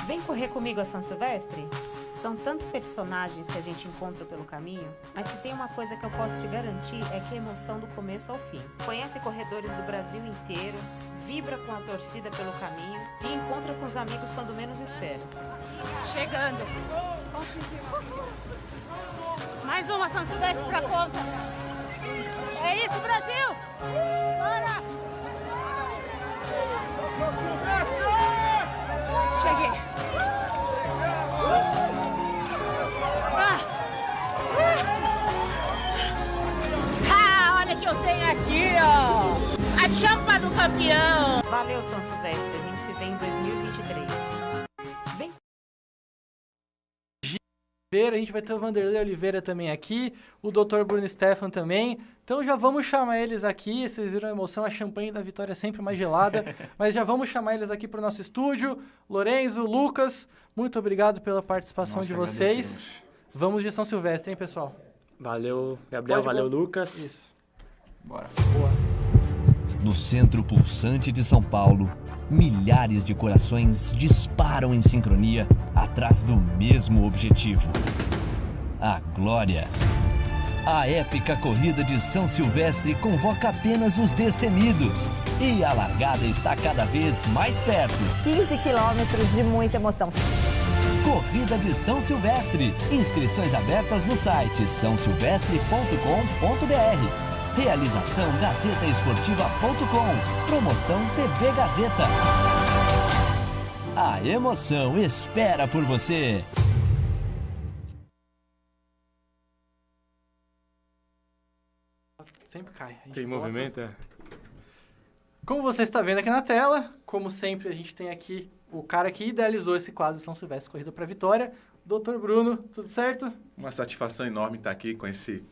Vem correr comigo a São Silvestre? São tantos personagens que a gente encontra pelo caminho, mas se tem uma coisa que eu posso te garantir é que a emoção do começo ao fim. Conhece corredores do Brasil inteiro, vibra com a torcida pelo caminho e encontra com os amigos quando menos espera. Chegando! Mais uma São Silvestre pra conta! É isso, Brasil! Bora! Cheguei! Olha que eu tenho aqui, ó! A champa do campeão! Valeu, São Silvestre, a gente se vê em 2023. Vem! A gente vai ter o Vanderlei Oliveira também aqui, o Dr. Bruno Stefan também. Então já vamos chamar eles aqui. Vocês viram a emoção, a champanhe da vitória é sempre mais gelada. Mas já vamos chamar eles aqui para o nosso estúdio. Lorenzo, Lucas, muito obrigado pela participação de vocês. Vamos de São Silvestre, hein, pessoal? Valeu, Gabriel. Valeu, Lucas. Isso. Bora. Boa. No centro pulsante de São Paulo, milhares de corações disparam em sincronia atrás do mesmo objetivo: a glória. A épica corrida de São Silvestre convoca apenas os destemidos e a largada está cada vez mais perto. 15 quilômetros de muita emoção. Corrida de São Silvestre. Inscrições abertas no site sãosilvestre.com.br. Realização gazetaesportiva.com. Promoção TV Gazeta. A emoção espera por você. Sempre cai. Tem movimento, é? Como você está vendo aqui na tela, como sempre a gente tem aqui o cara que idealizou esse quadro São Silvestre Corrida para Vitória, Dr. Bruno, tudo certo? Uma satisfação enorme estar aqui com esse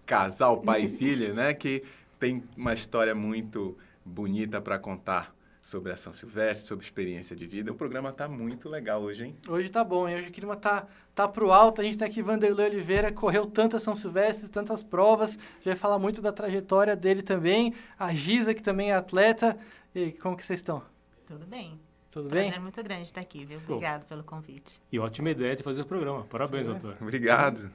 casal pai e filha, né, que tem uma história muito bonita para contar sobre a São Silvestre, sobre experiência de vida. O programa tá muito legal hoje, hein? Hoje tá bom, hein? Hoje o clima tá pro alto. A gente tem aqui Vanderlei Oliveira, correu tantas São Silvestres, tantas provas. Já vai falar muito da trajetória dele também. A Giza, que também é atleta. E como que vocês estão? Tudo bem. Tudo bem? Prazer muito grande estar aqui, viu? Obrigado pelo convite. E ótima ideia de fazer o programa. Parabéns, doutor. Obrigado.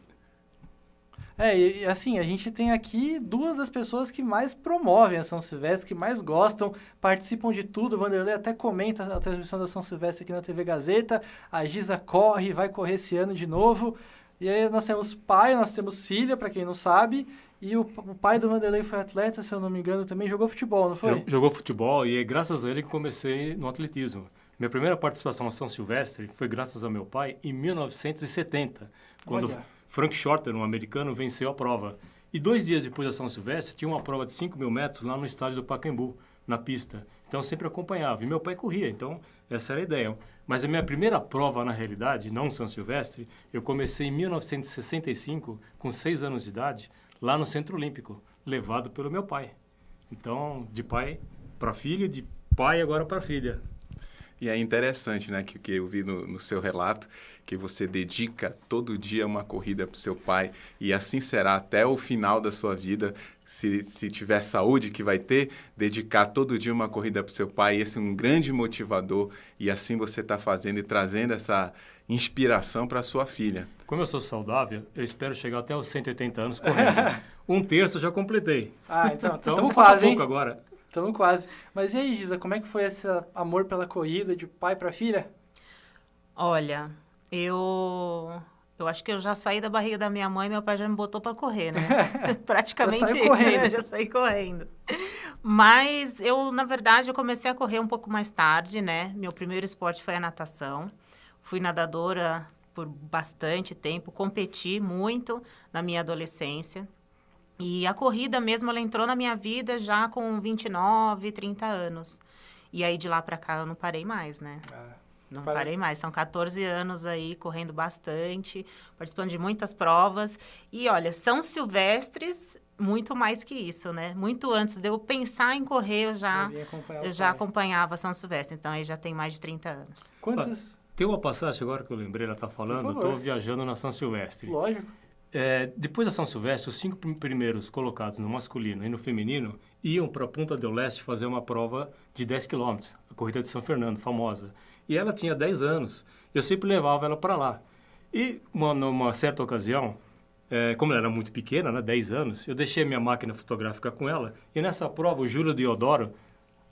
E assim, a gente tem aqui duas das pessoas que mais promovem a São Silvestre, que mais gostam, participam de tudo. O Vanderlei até comenta a transmissão da São Silvestre aqui na TV Gazeta. A Giza corre, vai correr esse ano de novo. E aí nós temos pai, nós temos filha, para quem não sabe. E o pai do Vanderlei foi atleta, se eu não me engano, também jogou futebol, não foi? Jogou futebol e é graças a ele que comecei no atletismo. Minha primeira participação na São Silvestre foi graças ao meu pai em 1970, quando Frank Shorter, um americano, venceu a prova. E 2 dias depois da São Silvestre, tinha uma prova de 5.000 metros lá no estádio do Pacaembu, na pista. Então, eu sempre acompanhava. E meu pai corria, então essa era a ideia. Mas a minha primeira prova, na realidade, não São Silvestre, eu comecei em 1965, com 6 anos de idade, lá no Centro Olímpico, levado pelo meu pai. Então, de pai para filho, de pai agora para filha. E é interessante, né, que eu vi no seu relato, que você dedica todo dia uma corrida para o seu pai, e assim será até o final da sua vida, se tiver saúde, que vai ter, dedicar todo dia uma corrida para o seu pai, esse é um grande motivador, e assim você está fazendo e trazendo essa inspiração para a sua filha. Como eu sou saudável, eu espero chegar até os 180 anos correndo. 1/3 eu já completei. Então estamos falta quase, hein? pouco agora. Estamos quase. Mas e aí, Giza, como é que foi esse amor pela corrida de pai para filha? Olha, eu acho que eu já saí da barriga da minha mãe e meu pai já me botou para correr, né? Praticamente já saiu correndo. Eu já saí correndo. Mas na verdade, eu comecei a correr um pouco mais tarde, né? Meu primeiro esporte foi a natação. Fui nadadora por bastante tempo, competi muito na minha adolescência. E a corrida mesmo, ela entrou na minha vida já com 29, 30 anos. E aí, de lá para cá, eu não parei mais, né? Não parei mais. São 14 anos aí, correndo bastante, participando de muitas provas. E, olha, São Silvestres, muito mais que isso, né? Muito antes de eu pensar em correr, eu já acompanhava São Silvestre. Então, aí já tem mais de 30 anos. Quantos? Tem uma passagem agora que eu lembrei, ela está falando, eu estou viajando na São Silvestre. Lógico. Depois da São Silvestre, os 5 primeiros colocados no masculino e no feminino iam para a Punta del Este fazer uma prova de 10 quilômetros, a Corrida de São Fernando, famosa. E ela tinha 10 anos. Eu sempre levava ela para lá. E numa certa ocasião, como ela era muito pequena, né, 10 anos, eu deixei minha máquina fotográfica com ela. E nessa prova, o Júlio Diodoro,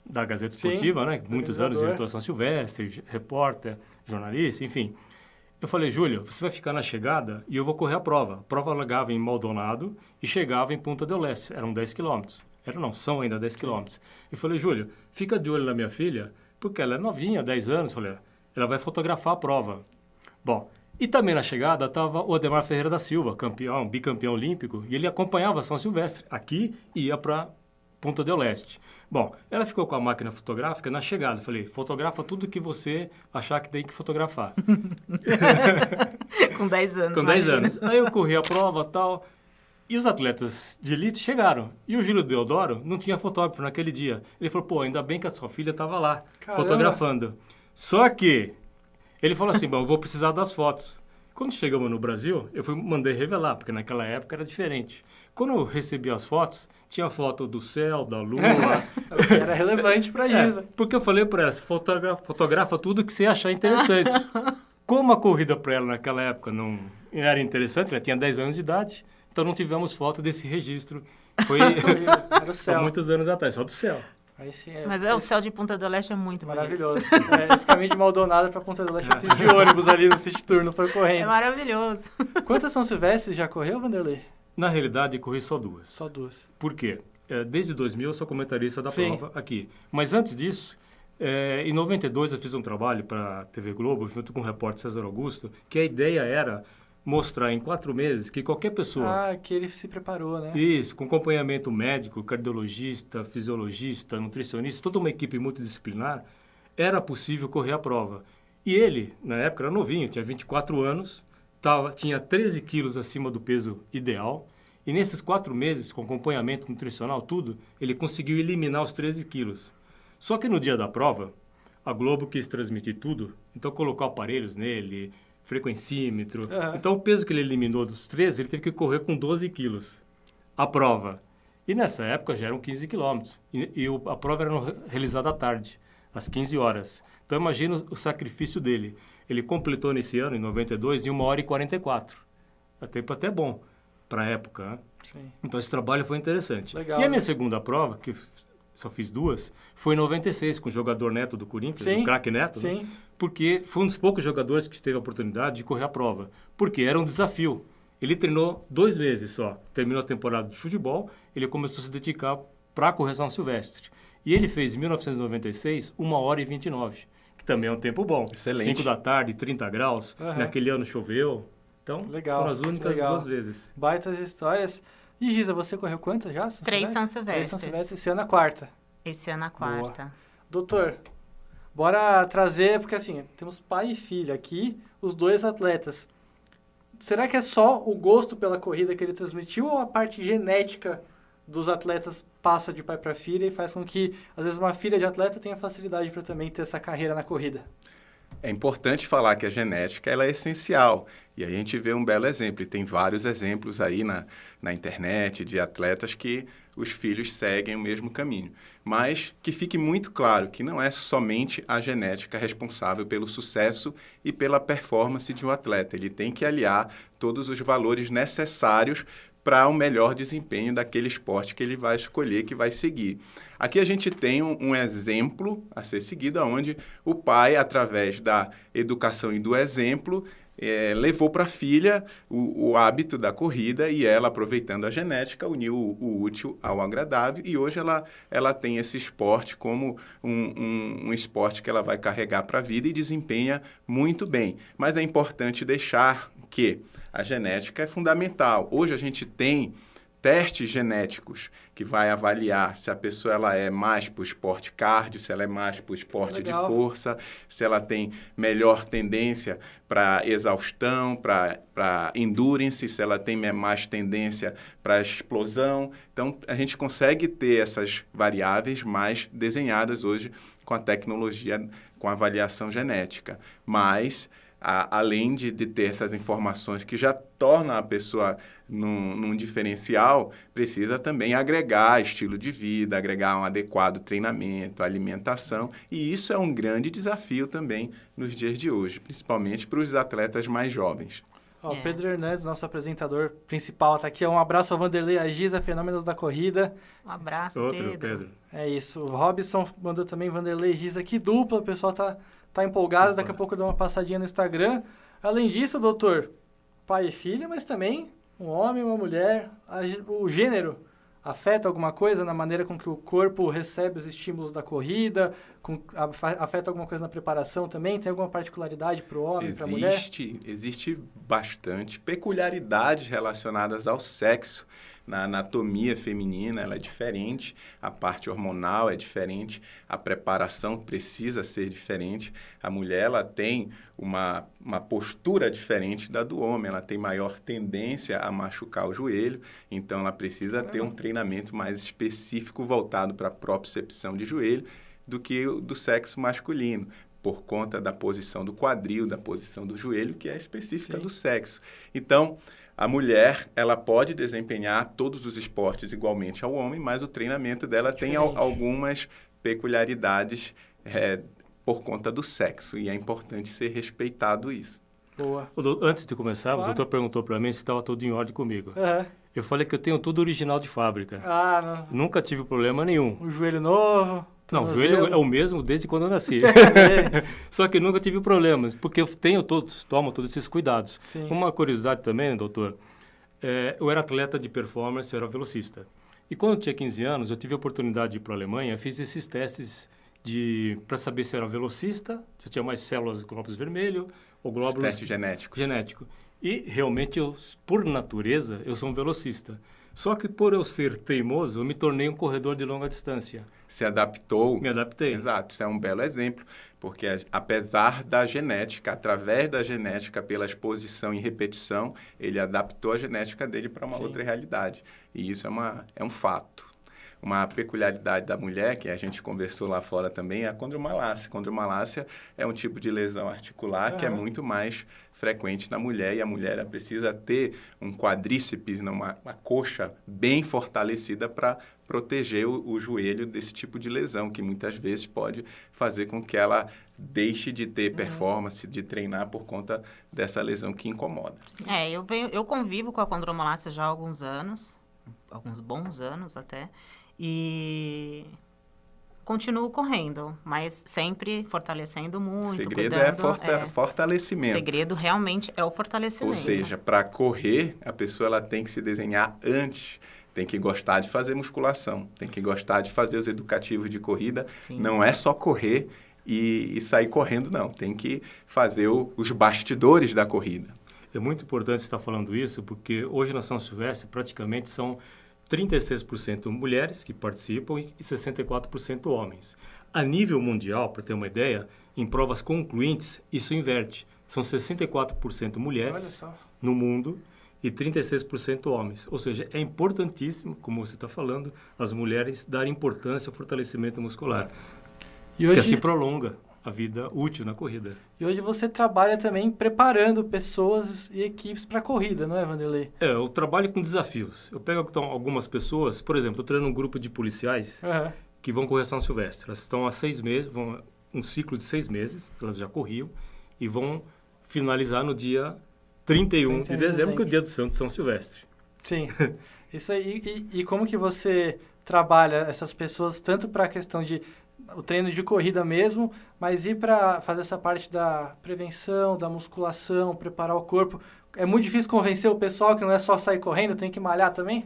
da Gazeta Esportiva, né, muitos anos de atuação silvestre, repórter, jornalista, enfim. Eu falei, Júlio, você vai ficar na chegada e eu vou correr a prova. A prova largava em Maldonado e chegava em Punta del Este. Eram 10 quilômetros. São ainda 10 quilômetros. Eu falei, Júlio, fica de olho na minha filha, porque ela é novinha, 10 anos. Eu falei, ela vai fotografar a prova. Bom, e também na chegada estava o Ademar Ferreira da Silva, bicampeão olímpico, e ele acompanhava a São Silvestre aqui e ia para Punta del Este. Bom, ela ficou com a máquina fotográfica na chegada. Falei, fotografa tudo que você achar que tem que fotografar. Com 10 anos. Com 10 anos. Aí eu corri a prova e tal, e os atletas de elite chegaram. E o Júlio Deodoro não tinha fotógrafo naquele dia. Ele falou, pô, ainda bem que a sua filha estava lá, fotografando. Só que ele falou assim, bom, eu vou precisar das fotos. Quando chegamos no Brasil, mandei revelar, porque naquela época era diferente. Quando eu recebi as fotos, tinha foto do céu, da lua. Era relevante para isso. Porque eu falei para ela, fotografa tudo que você achar interessante. Como a corrida para ela naquela época não era interessante, ela tinha 10 anos de idade, então não tivemos foto desse registro. Era o céu. Há muitos anos atrás, só do céu. Aí sim, Mas o céu de Punta del Este é muito maravilhoso. Esse caminho de Maldonado para Punta del Este eu fiz de ônibus ali no City Tour, não foi correndo. É maravilhoso. Quantas São Silvestre já correu, Vanderlei? Na realidade, corri só 2. Só 2. Por quê? Desde 2000 eu sou comentarista da prova aqui. Mas antes disso, em 92 eu fiz um trabalho para a TV Globo, junto com o repórter César Augusto, que a ideia era mostrar em 4 meses que qualquer pessoa... Ah, que ele se preparou, né? Isso, com acompanhamento médico, cardiologista, fisiologista, nutricionista, toda uma equipe multidisciplinar, era possível correr a prova. E ele, na época, era novinho, tinha 24 anos, tinha 13 quilos acima do peso ideal, e nesses 4 meses, com acompanhamento nutricional, tudo, ele conseguiu eliminar os 13 quilos. Só que no dia da prova, a Globo quis transmitir tudo, então colocou aparelhos nele, frequencímetro. Então, o peso que ele eliminou dos 13, ele teve que correr com 12 quilos. A prova. E nessa época já eram 15 quilômetros. E a prova era realizada à tarde, às 15 horas. Então, imagina o sacrifício dele. Ele completou nesse ano, em 92, em 1h44. É tempo até bom para a época. Né? Sim. Então, esse trabalho foi interessante. Legal, e a minha segunda prova, que só fiz 2, foi em 96, com o jogador Neto do Corinthians, o craque Neto. Sim. Né? Porque foi um dos poucos jogadores que teve a oportunidade de correr a prova. Porque era um desafio. Ele treinou 2 meses só. Terminou a temporada de futebol, ele começou a se dedicar para a correção silvestre. E ele fez, em 1996, 1h29, que também é um tempo bom. Excelente. 5 da tarde, 30 graus. Naquele ano choveu. Então, foram as únicas 2 vezes. Baitas histórias. E, Giza, você correu quantas já? 3 São Silvestres. 3 São Silvestres. Esse ano é a 4ª. Esse ano é a 4ª. Boa. Doutor, bora trazer, porque assim, temos pai e filha aqui, os 2 atletas. Será que é só o gosto pela corrida que ele transmitiu ou a parte genética dos atletas passa de pai para filha e faz com que, às vezes, uma filha de atleta tenha facilidade para também ter essa carreira na corrida? É importante falar que a genética ela é essencial. E a gente vê um belo exemplo. E tem vários exemplos aí na internet de atletas que os filhos seguem o mesmo caminho. Mas que fique muito claro que não é somente a genética responsável pelo sucesso e pela performance de um atleta. Ele tem que aliar todos os valores necessários para o melhor desempenho daquele esporte que ele vai escolher, que vai seguir. Aqui a gente tem um exemplo a ser seguido, onde o pai, através da educação e do exemplo, levou para a filha o hábito da corrida e ela, aproveitando a genética, uniu o útil ao agradável e hoje ela tem esse esporte como um esporte que ela vai carregar para a vida e desempenha muito bem. Mas é importante deixar que a genética é fundamental. Hoje a gente tem testes genéticos que vai avaliar se a pessoa ela é mais para o esporte cardio, se ela é mais para o esporte de força, se ela tem melhor tendência para exaustão, para endurance, se ela tem mais tendência para explosão. Então, a gente consegue ter essas variáveis mais desenhadas hoje com a tecnologia, com a avaliação genética. Mas além de ter essas informações que já tornam a pessoa num diferencial, precisa também agregar estilo de vida, agregar um adequado treinamento, alimentação, e isso é um grande desafio também nos dias de hoje, principalmente para os atletas mais jovens. O Pedro Hernandes, nosso apresentador principal, está aqui. Um abraço ao Vanderlei, a Giza, fenômenos da corrida. Um abraço, Pedro. É isso. O Robson mandou também Vanderlei e Giza, que dupla. O pessoal tá empolgado. Daqui a pouco eu dou uma passadinha no Instagram. Além disso, doutor, pai e filho, mas também um homem e uma mulher. O gênero afeta alguma coisa na maneira com que o corpo recebe os estímulos da corrida? Afeta alguma coisa na preparação também? Tem alguma particularidade para o homem, para a mulher? Existe bastante peculiaridades relacionadas ao sexo. Na anatomia feminina, ela é diferente, a parte hormonal é diferente, a preparação precisa ser diferente. A mulher, ela tem uma postura diferente da do homem, ela tem maior tendência a machucar o joelho, então ela precisa ter um treinamento mais específico voltado para a propriocepção de joelho do que o do sexo masculino, por conta da posição do quadril, da posição do joelho, que é específica do sexo. Então, a mulher, ela pode desempenhar todos os esportes igualmente ao homem, mas o treinamento dela tem algumas peculiaridades por conta do sexo, e é importante ser respeitado isso. Boa. Antes de começar, o doutor perguntou para mim se estava tudo em ordem comigo. Eu falei que eu tenho tudo original de fábrica. Nunca tive problema nenhum. Um joelho novo... Não, o joelho é o mesmo desde quando eu nasci. Só que nunca tive problemas, porque eu tomo todos esses cuidados. Sim. Uma curiosidade também, doutor, eu era atleta de performance, eu era velocista. E quando eu tinha 15 anos, eu tive a oportunidade de ir para a Alemanha, fiz esses testes para saber se eu era velocista, se eu tinha mais células de glóbulos vermelhos ou glóbulos... Teste genético. E realmente, por natureza, eu sou um velocista. Só que por eu ser teimoso, eu me tornei um corredor de longa distância. Se adaptou. Me adaptei. Exato, isso é um belo exemplo, porque apesar da genética, através da genética, pela exposição e repetição, ele adaptou a genética dele para uma outra realidade. E isso é um fato. Uma peculiaridade da mulher, que a gente conversou lá fora também, é a condromalácia. Condromalácia é um tipo de lesão articular que é muito mais frequente na mulher, e a mulher precisa ter um quadríceps, uma coxa bem fortalecida para proteger o joelho desse tipo de lesão, que muitas vezes pode fazer com que ela deixe de ter performance, de treinar por conta dessa lesão que incomoda. Eu convivo com a condromalácia já há alguns anos, alguns bons anos até, e continuo correndo, mas sempre fortalecendo muito, O segredo cuidando, fortalecimento. O segredo realmente é o fortalecimento. Ou seja, para correr, a pessoa ela tem que se desenhar antes, tem que gostar de fazer musculação, tem que gostar de fazer os educativos de corrida. Sim. Não é só correr e sair correndo, não. Tem que fazer os bastidores da corrida. É muito importante estar falando isso, porque hoje na São Silvestre praticamente são 36% mulheres que participam e 64% homens. A nível mundial, para ter uma ideia, em provas concluintes, isso inverte. São 64% mulheres no mundo e 36% homens. Ou seja, é importantíssimo, como você está falando, as mulheres darem importância ao fortalecimento muscular, que assim prolonga a vida útil na corrida. E hoje você trabalha também preparando pessoas e equipes para a corrida, não é, Vanderlei? Eu trabalho com desafios. Eu pego algumas pessoas, por exemplo, estou treinando um grupo de policiais que vão correr São Silvestre. Elas estão há 6 meses, um ciclo de 6 meses, elas já corriam, e vão finalizar no dia 31 de dezembro, que é o dia do Santo São Silvestre. Sim. Isso aí. E como que você trabalha essas pessoas, tanto para a questão de o treino de corrida mesmo, mas ir para fazer essa parte da prevenção, da musculação, preparar o corpo? É muito difícil convencer o pessoal que não é só sair correndo, tem que malhar também?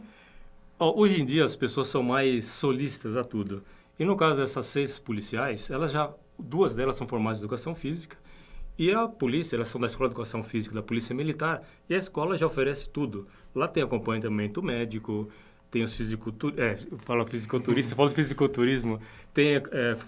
Hoje em dia as pessoas são mais solistas a tudo. E no caso dessas 6 policiais, 2 delas são formadas em educação física, e a polícia, elas são da Escola de Educação Física da Polícia Militar, e a escola já oferece tudo. Lá tem acompanhamento médico, tem os fisiculturistas, falo de fisiculturismo, tem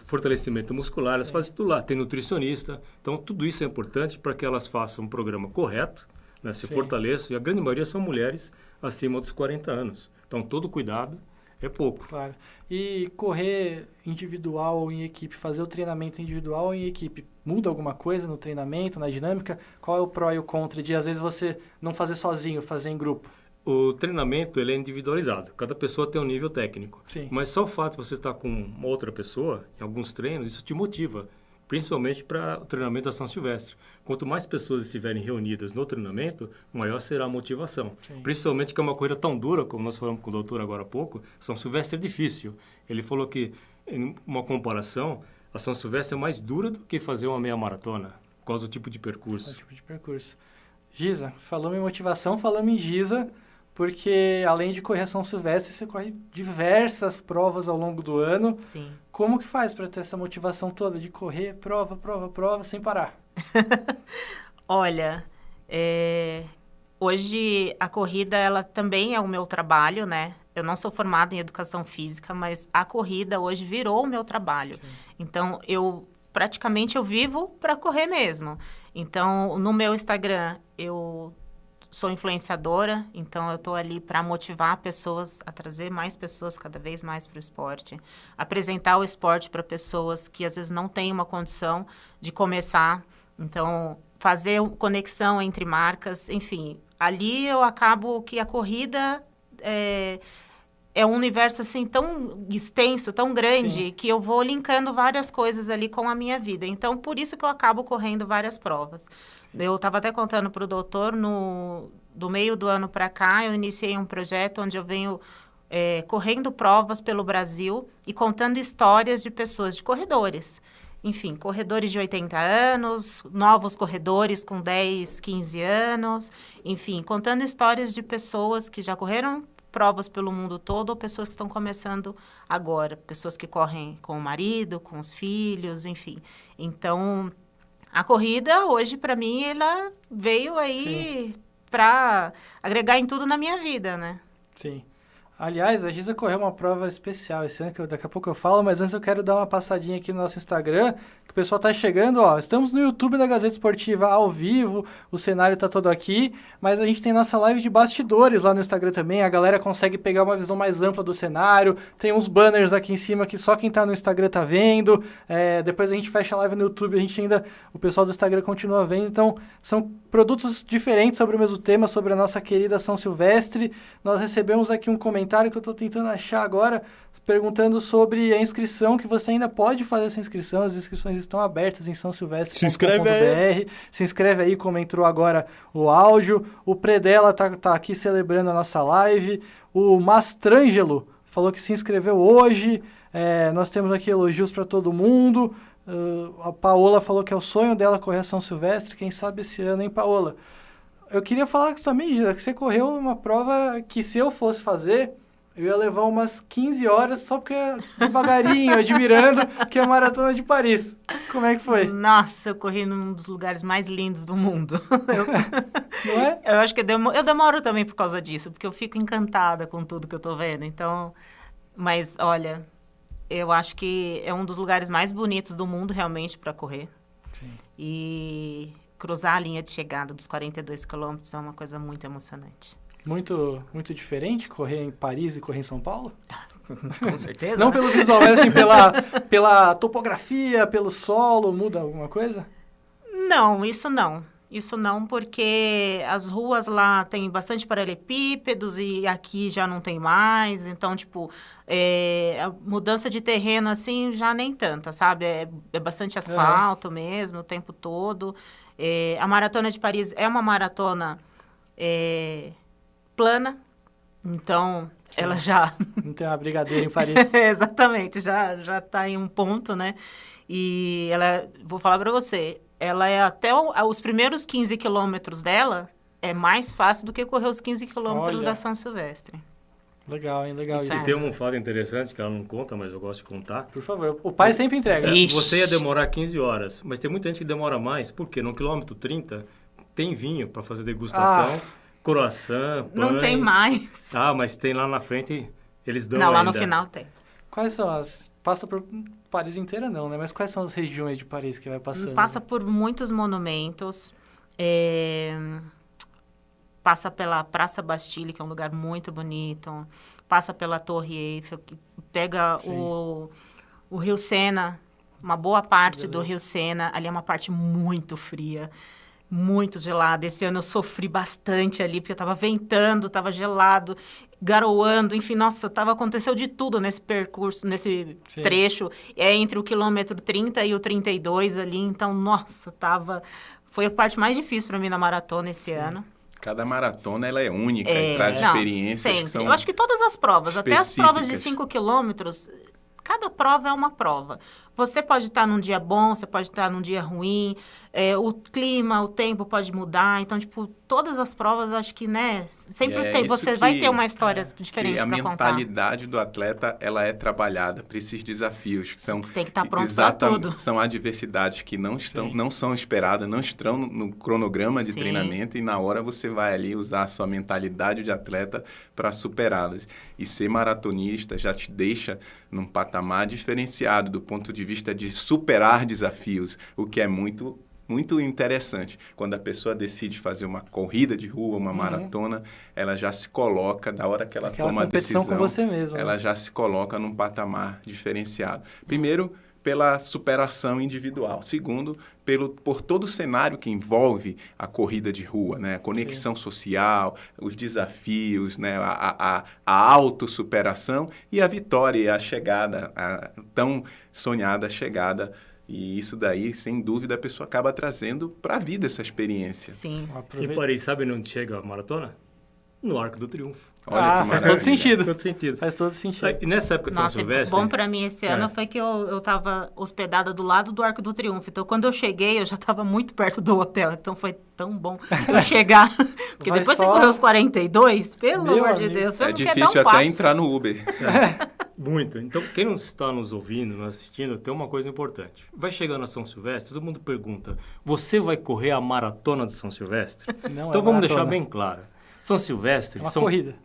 fortalecimento muscular, elas fazem tudo lá, tem nutricionista. Então, tudo isso é importante para que elas façam um programa correto, se fortaleçam, e a grande maioria são mulheres acima dos 40 anos. Então, todo cuidado é pouco. Claro. E correr individual ou em equipe, fazer o treinamento individual ou em equipe, muda alguma coisa no treinamento, na dinâmica? Qual é o pró e o contra de, às vezes, você não fazer sozinho, fazer em grupo? O treinamento ele é individualizado, cada pessoa tem um nível técnico. Sim. Mas só o fato de você estar com uma outra pessoa, em alguns treinos, isso te motiva, principalmente para o treinamento da São Silvestre. Quanto mais pessoas estiverem reunidas no treinamento, maior será a motivação. Sim. Principalmente que é uma corrida tão dura, como nós falamos com o doutor agora há pouco, São Silvestre é difícil. Ele falou que, em uma comparação, a São Silvestre é mais dura do que fazer uma meia maratona, por causa do tipo de percurso. Giza, falamos em motivação, falamos em Giza, porque além de correr a São Silvestre, você corre diversas provas ao longo do ano. Sim. Como que faz para ter essa motivação toda de correr prova, sem parar? Olha, hoje a corrida, ela também é o meu trabalho, né? Eu não sou formada em educação física, mas a corrida hoje virou o meu trabalho. Sim. Então, praticamente eu vivo para correr mesmo. Então, no meu Instagram, eu sou influenciadora, então eu estou ali para motivar pessoas a trazer mais pessoas cada vez mais para o esporte, apresentar o esporte para pessoas que às vezes não têm uma condição de começar, então fazer conexão entre marcas, enfim, ali eu acabo que a corrida é um universo assim tão extenso, tão grande, sim, que eu vou linkando várias coisas ali com a minha vida. Então, por isso que eu acabo correndo várias provas. Eu estava até contando para o doutor, do meio do ano para cá, eu iniciei um projeto onde eu venho correndo provas pelo Brasil e contando histórias de pessoas, de corredores. Enfim, corredores de 80 anos, novos corredores com 10, 15 anos, enfim, contando histórias de pessoas que já correram provas pelo mundo todo ou pessoas que estão começando agora, pessoas que correm com o marido, com os filhos, enfim. Então, a corrida hoje, para mim, ela veio aí para agregar em tudo na minha vida, né? Sim. Aliás, a Giza correu uma prova especial esse ano, que daqui a pouco eu falo, mas antes eu quero dar uma passadinha aqui no nosso Instagram, que o pessoal tá chegando, ó, estamos no YouTube da Gazeta Esportiva ao vivo, o cenário tá todo aqui, mas a gente tem nossa live de bastidores lá no Instagram também, a galera consegue pegar uma visão mais ampla do cenário, tem uns banners aqui em cima que só quem tá no Instagram tá vendo, depois a gente fecha a live no YouTube, o pessoal do Instagram continua vendo, então são produtos diferentes sobre o mesmo tema, sobre a nossa querida São Silvestre. Nós recebemos aqui um comentário que eu estou tentando achar agora, perguntando sobre a inscrição, que você ainda pode fazer essa inscrição, as inscrições estão abertas em São Silvestre. Se inscreve aí. Se inscreve aí, como entrou agora o áudio. O Predella tá aqui celebrando a nossa live. O Mastrangelo falou que se inscreveu hoje. Nós temos aqui elogios para todo mundo. A Paola falou que é o sonho dela correr a São Silvestre, quem sabe esse ano, hein, Paola? Eu queria falar também, Gisa, que você correu uma prova que se eu fosse fazer, eu ia levar umas 15 horas só porque devagarinho, admirando, que é a Maratona de Paris. Como é que foi? Nossa, eu corri num dos lugares mais lindos do mundo. Não é? Eu acho que eu demoro também por causa disso, porque eu fico encantada com tudo que eu tô vendo. Então, mas olha, eu acho que é um dos lugares mais bonitos do mundo realmente para correr. Sim. E cruzar a linha de chegada dos 42 quilômetros é uma coisa muito emocionante. Muito, muito diferente correr em Paris e correr em São Paulo? Com certeza. Não pelo visual, mas assim, pela topografia, pelo solo, muda alguma coisa? Não, isso não. Isso não, porque as ruas lá tem bastante paralelepípedos e aqui já não tem mais. Então, tipo, a mudança de terreno, assim, já nem tanta, sabe? É bastante asfalto mesmo, o tempo todo. A Maratona de Paris é uma maratona plana, então Sim. Ela já... Não tem uma brigadeira em Paris. Exatamente, já está em um ponto, né? E vou falar para você, ela é até os primeiros 15 quilômetros dela é mais fácil do que correr os 15 quilômetros da São Silvestre. Legal, hein? Legal. E tem um fato interessante que ela não conta, mas eu gosto de contar. Por favor, o pai sempre entrega. Você ia demorar 15 horas, mas tem muita gente que demora mais, porque no quilômetro 30 tem vinho para fazer degustação, croissant, pães. Não tem mais. Mas tem lá na frente, eles dão Não, lá ainda. no final tem. Quais são passa por Paris inteira não, né? Mas quais são as regiões de Paris que vai passando? Passa por muitos monumentos, passa pela Praça Bastille, que é um lugar muito bonito, passa pela Torre Eiffel, pega o Rio Sena, uma boa parte do Rio Sena, ali é uma parte muito fria, muito gelada. Esse ano eu sofri bastante ali, porque estava ventando, estava gelado, garoando, enfim, nossa, aconteceu de tudo nesse percurso, nesse trecho, entre o quilômetro 30 e o 32 ali, então, nossa, foi a parte mais difícil para mim na maratona esse ano. Cada maratona, ela é única e traz experiências que são Eu acho que todas as provas, até as provas de 5 quilômetros, cada prova é uma prova. Você pode estar num dia bom, você pode estar num dia ruim, o clima, o tempo pode mudar. Então, tipo, todas as provas, acho que, né, sempre você vai ter uma história diferente para contar. A mentalidade do atleta, ela é trabalhada para esses desafios, que são... Você tem que estar pronto para tudo. São adversidades que não são esperadas, não estão no cronograma de treinamento, e na hora você vai ali usar a sua mentalidade de atleta para superá-las. E ser maratonista já te deixa num patamar diferenciado do ponto de vista de superar desafios, o que é muito interessante. Quando a pessoa decide fazer uma corrida de rua, uma maratona, ela já se coloca, da hora que ela toma a decisão, com você mesmo, ela já se coloca num patamar diferenciado. Primeiro, pela superação individual. Segundo, por todo o cenário que envolve a corrida de rua, né? A conexão social, os desafios, né? A autossuperação e a vitória, a chegada, a tão sonhada chegada. E isso daí, sem dúvida, a pessoa acaba trazendo para a vida essa experiência. Sim. E Paris, sabe onde chega a maratona? No Arco do Triunfo. Olha que faz todo sentido. Faz todo sentido. E nessa época de São Silvestre... Bom para mim esse ano foi que eu estava hospedada do lado do Arco do Triunfo. Então, quando eu cheguei, eu já estava muito perto do hotel. Então, foi tão bom eu chegar. Porque depois você correu os 42, pelo amor de Deus, você não quer dar um passo. É difícil até entrar no Uber. Muito. Então, quem não está nos ouvindo, nos assistindo, tem uma coisa importante. Vai chegando a São Silvestre, todo mundo pergunta, você vai correr a maratona de São Silvestre? Não, então, vamos deixar bem claro. São Silvestre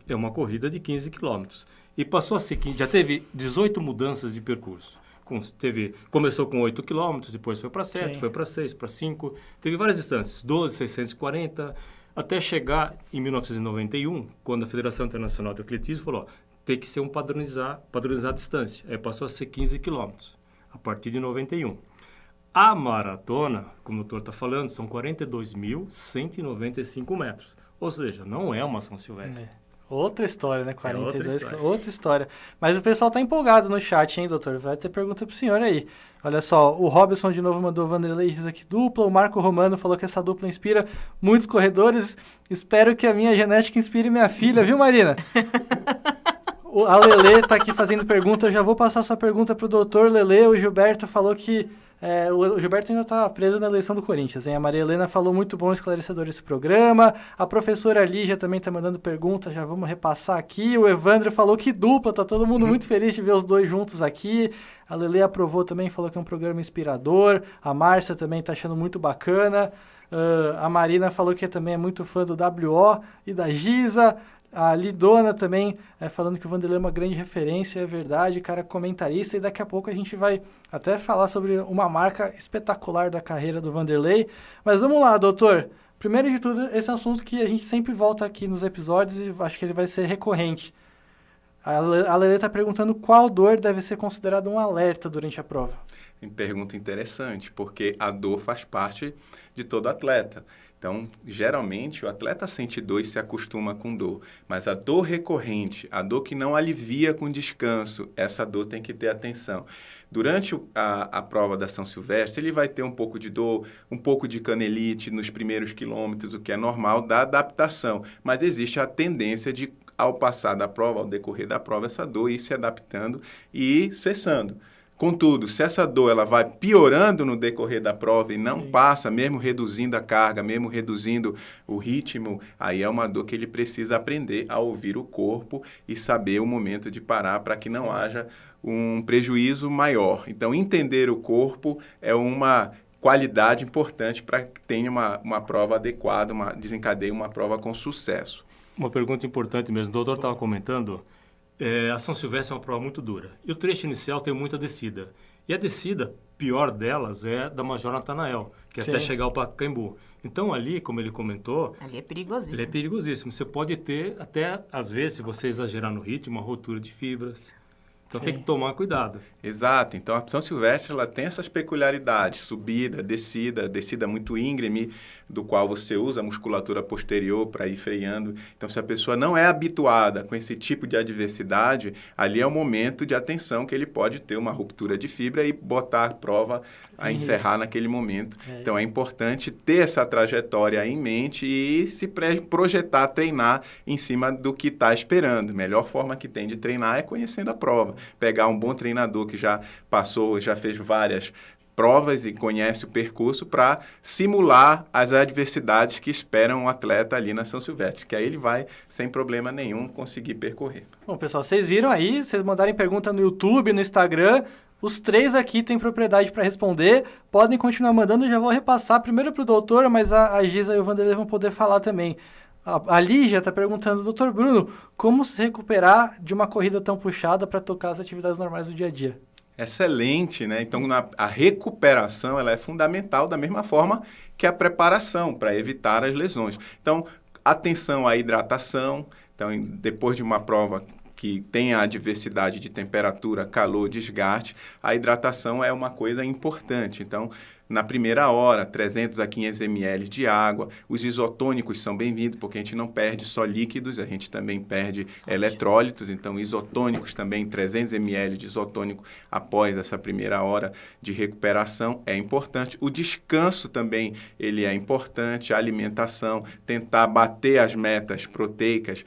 é uma corrida de 15 quilômetros. E passou a ser, já teve 18 mudanças de percurso. Começou com 8 quilômetros, depois foi para 7, foi para 6, para 5. Teve várias distâncias, 12, 640, até chegar em 1991, quando a Federação Internacional de Atletismo falou, tem que ser padronizar a distância. Aí passou a ser 15 quilômetros, a partir de 91. A maratona, como o doutor está falando, são 42.195 metros. Ou seja, não é uma São Silvestre. Outra história, né? 42, outra história. Mas o pessoal tá empolgado no chat, hein, doutor? Vai ter pergunta pro senhor aí. Olha só, o Robson de novo mandou Vanderlei diz aqui dupla, o Marco Romano falou que essa dupla inspira muitos corredores. Espero que a minha genética inspire minha filha, viu, Marina? A Lelê tá aqui fazendo pergunta, eu já vou passar sua pergunta pro doutor Lelê. O Gilberto falou que... o Gilberto ainda está preso na eleição do Corinthians, hein? A Maria Helena falou muito bom, esclarecedor esse programa. A professora Lígia também está mandando perguntas, já vamos repassar aqui. O Evandro falou que dupla, tá todo mundo muito feliz de ver os dois juntos aqui. A Lelê aprovou também, falou que é um programa inspirador. A Márcia também está achando muito bacana. A Marina falou que também é muito fã do WO e da Giza. A Lidona também falando que o Vanderlei é uma grande referência, é verdade, cara comentarista, e daqui a pouco a gente vai até falar sobre uma marca espetacular da carreira do Vanderlei. Mas vamos lá, doutor. Primeiro de tudo, esse é um assunto que a gente sempre volta aqui nos episódios e acho que ele vai ser recorrente. A Lelê está perguntando qual dor deve ser considerada um alerta durante a prova. Pergunta interessante, porque a dor faz parte de todo atleta. Então, geralmente, o atleta sente dor e se acostuma com dor. Mas a dor recorrente, a dor que não alivia com descanso, essa dor tem que ter atenção. Durante a prova da São Silvestre, ele vai ter um pouco de dor, um pouco de canelite nos primeiros quilômetros, o que é normal da adaptação. Mas existe a tendência de, ao passar da prova, ao decorrer da prova, essa dor ir se adaptando e ir cessando. Contudo, se essa dor ela vai piorando no decorrer da prova e não passa, mesmo reduzindo a carga, mesmo reduzindo o ritmo, aí é uma dor que ele precisa aprender a ouvir o corpo e saber o momento de parar para que não haja um prejuízo maior. Então, entender o corpo é uma qualidade importante para que tenha uma prova adequada, desencadeie uma prova com sucesso. Uma pergunta importante mesmo, o doutor estava comentando... a São Silvestre é uma prova muito dura. E o trecho inicial tem muita descida. E a descida, pior delas, é da Major Natanael, que é até chegar ao Pacaembu. Então, ali, como ele comentou... Ali é perigosíssimo. Ele é perigosíssimo. Você pode ter, até, às vezes, se você exagerar no ritmo, uma rotura de fibras. Então, tem que tomar cuidado. Exato. Então, a São Silvestre, ela tem essas peculiaridades. Subida, descida muito íngreme, do qual você usa a musculatura posterior para ir freando. Então, se a pessoa não é habituada com esse tipo de adversidade, ali é o momento de atenção que ele pode ter uma ruptura de fibra e botar a prova a encerrar naquele momento. Então, é importante ter essa trajetória em mente e se projetar, treinar em cima do que está esperando. A melhor forma que tem de treinar é conhecendo a prova. Pegar um bom treinador que já passou, já fez várias provas e conhece o percurso para simular as adversidades que esperam um atleta ali na São Silvestre, que aí ele vai, sem problema nenhum, conseguir percorrer. Bom, pessoal, vocês viram aí, vocês mandarem pergunta no YouTube, no Instagram, os 3 aqui têm propriedade para responder, podem continuar mandando, eu já vou repassar primeiro para o doutor, mas a Giza e o Vanderlei vão poder falar também. A Lígia está perguntando, doutor Bruno, como se recuperar de uma corrida tão puxada para tocar as atividades normais do dia a dia? Excelente, né? Então, a recuperação ela é fundamental da mesma forma que a preparação para evitar as lesões. Então, atenção à hidratação. Então, depois de uma prova que tem a adversidade de temperatura, calor, desgaste, a hidratação é uma coisa importante. Então, na primeira hora, 300 a 500 ml de água. Os isotônicos são bem-vindos, porque a gente não perde só líquidos, a gente também perde eletrólitos. Então, isotônicos também, 300 ml de isotônico após essa primeira hora de recuperação é importante. O descanso também, ele é importante. A alimentação, tentar bater as metas proteicas,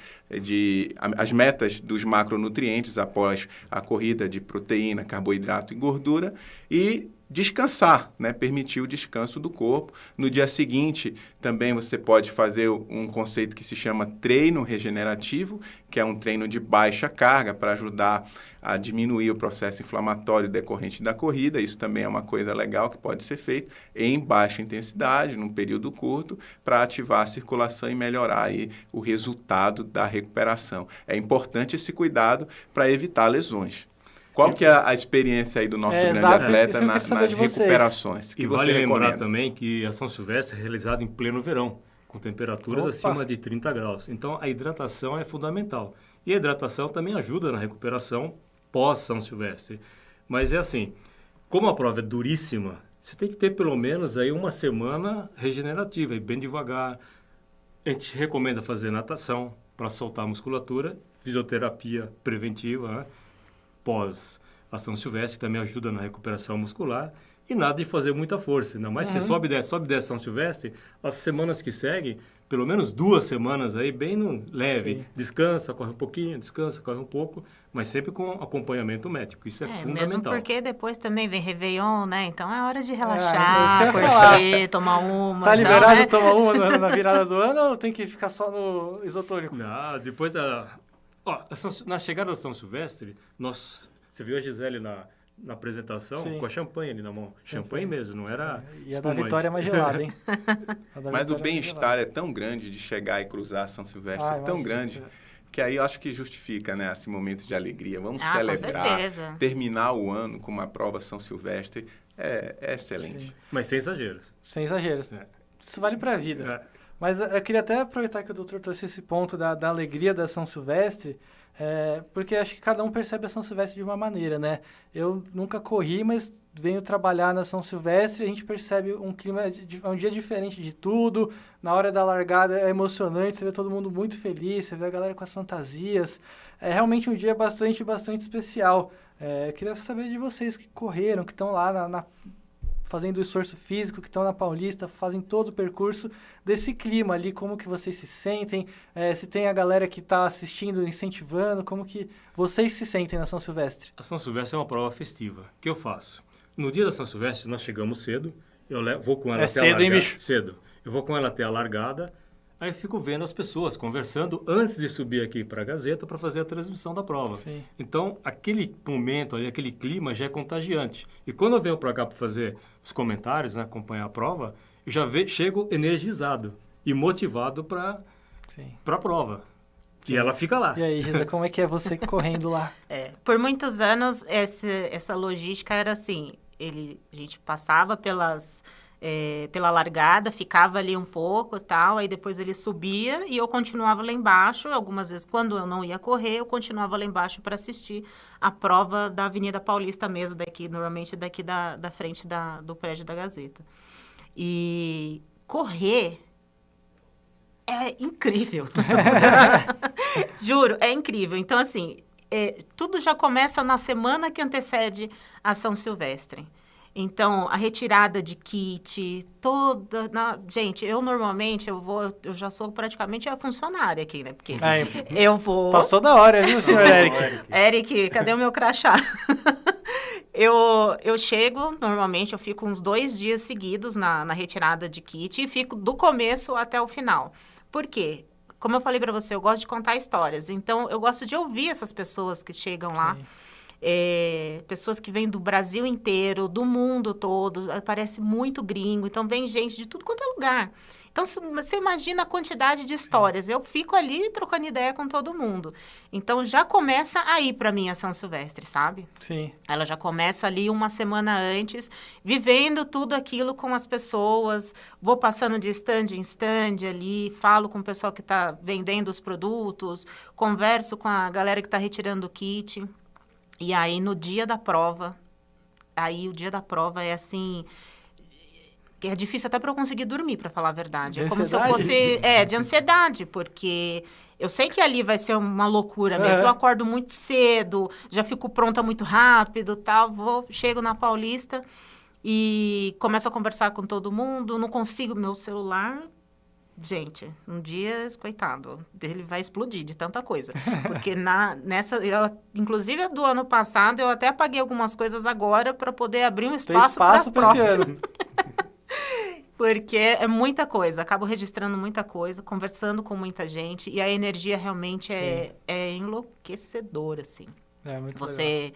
as metas dos macronutrientes após a corrida de proteína, carboidrato e gordura. E descansar, né? Permitir o descanso do corpo. No dia seguinte, também você pode fazer um conceito que se chama treino regenerativo, que é um treino de baixa carga para ajudar a diminuir o processo inflamatório decorrente da corrida. Isso também é uma coisa legal que pode ser feito em baixa intensidade, num período curto, para ativar a circulação e melhorar aí o resultado da recuperação. É importante esse cuidado para evitar lesões. Qual que é a experiência aí do nosso grande atleta nas recuperações? E vale lembrar também que a São Silvestre é realizada em pleno verão, com temperaturas acima de 30 graus. Então, a hidratação é fundamental. E a hidratação também ajuda na recuperação pós-São Silvestre. Mas é assim, como a prova é duríssima, você tem que ter pelo menos aí uma semana regenerativa, e bem devagar. A gente recomenda fazer natação para soltar a musculatura, fisioterapia preventiva, né? Pós a São Silvestre, que também ajuda na recuperação muscular, e nada de fazer muita força. Ainda mais se você sobe e desce São Silvestre, as semanas que seguem, pelo menos 2 semanas aí, bem no leve. Sim. Descansa, corre um pouquinho, descansa, corre um pouco, mas sempre com acompanhamento médico. Isso é fundamental. Mesmo porque depois também vem Réveillon, né? Então é hora de relaxar, curtir, tomar uma. Tá liberado, né? Tomar uma na virada do ano ou tem que ficar só no isotônico? Não, depois da... na chegada da São Silvestre, você viu a Gisele na apresentação, com a champanhe ali na mão. Champanhe mesmo, não era E a da Vitória é mais gelada, hein? Mas o bem-estar é tão grande de chegar e cruzar a São Silvestre, é tão grande, que aí eu acho que justifica, né, esse momento de alegria. Vamos celebrar, terminar o ano com uma prova São Silvestre, é excelente. Sim. Mas sem exageros. Sem exageros. Isso vale para a vida. Mas eu queria até aproveitar que o doutor trouxe esse ponto da alegria da São Silvestre, porque acho que cada um percebe a São Silvestre de uma maneira, né? Eu nunca corri, mas venho trabalhar na São Silvestre e a gente percebe um clima, um dia diferente de tudo. Na hora da largada é emocionante, você vê todo mundo muito feliz, você vê a galera com as fantasias. É realmente um dia bastante especial. Eu queria saber de vocês que correram, que estão lá fazendo o esforço físico, que estão na Paulista, fazem todo o percurso desse clima ali, como que vocês se sentem, se tem a galera que está assistindo, incentivando, como que vocês se sentem na São Silvestre? A São Silvestre é uma prova festiva. O que eu faço? No dia da São Silvestre, nós chegamos cedo, vou com ela até a largada. Hein, bicho? Cedo. Eu vou com ela até a largada, aí eu fico vendo as pessoas conversando antes de subir aqui para a Gazeta para fazer a transmissão da prova. Sim. Então, aquele momento ali, aquele clima já é contagiante. E quando eu venho para cá para fazer os comentários, né, acompanhar a prova, eu já chego energizado e motivado para a prova. Sim. E ela fica lá. E aí, Giza, como é que é você correndo lá? Por muitos anos, essa logística era assim, a gente passava pelas pela largada, ficava ali um pouco e tal, aí depois ele subia e eu continuava lá embaixo. Algumas vezes, quando eu não ia correr, eu continuava lá embaixo para assistir a prova da Avenida Paulista mesmo, normalmente daqui da frente do prédio da Gazeta. E correr é incrível. Juro, é incrível. Então, assim, tudo já começa na semana que antecede a São Silvestre. Então, a retirada de kit, gente, eu normalmente, eu já sou praticamente a funcionária aqui, né? Porque eu vou... Passou da hora, viu, senhor Eric? Eric, cadê o meu crachá? Eu chego, normalmente, eu fico uns 2 dias seguidos na retirada de kit e fico do começo até o final. Por quê? Como eu falei para você, eu gosto de contar histórias. Então, eu gosto de ouvir essas pessoas que chegam lá. Pessoas que vêm do Brasil inteiro, do mundo todo, parece muito gringo, então vem gente de tudo quanto é lugar. Então, você imagina a quantidade de histórias. Eu fico ali trocando ideia com todo mundo. Então, já começa aí para mim a São Silvestre, sabe? Sim. Ela já começa ali uma semana antes, vivendo tudo aquilo com as pessoas. Vou passando de stand em stand ali, falo com o pessoal que está vendendo os produtos, converso com a galera que está retirando o kit. E aí, no dia da prova, o dia da prova é assim... que é difícil até para eu conseguir dormir, para falar a verdade. É como se eu fosse... de ansiedade, porque eu sei que ali vai ser uma loucura mesmo. Eu acordo muito cedo, já fico pronta muito rápido, tal. Chego na Paulista e começo a conversar com todo mundo. Não consigo, meu celular... Gente, um dia, coitado, ele vai explodir de tanta coisa. Porque inclusive do ano passado, eu até apaguei algumas coisas agora para poder abrir um espaço para a próxima. Porque é muita coisa, acabo registrando muita coisa, conversando com muita gente, e a energia realmente é enlouquecedora, assim. É muito legal.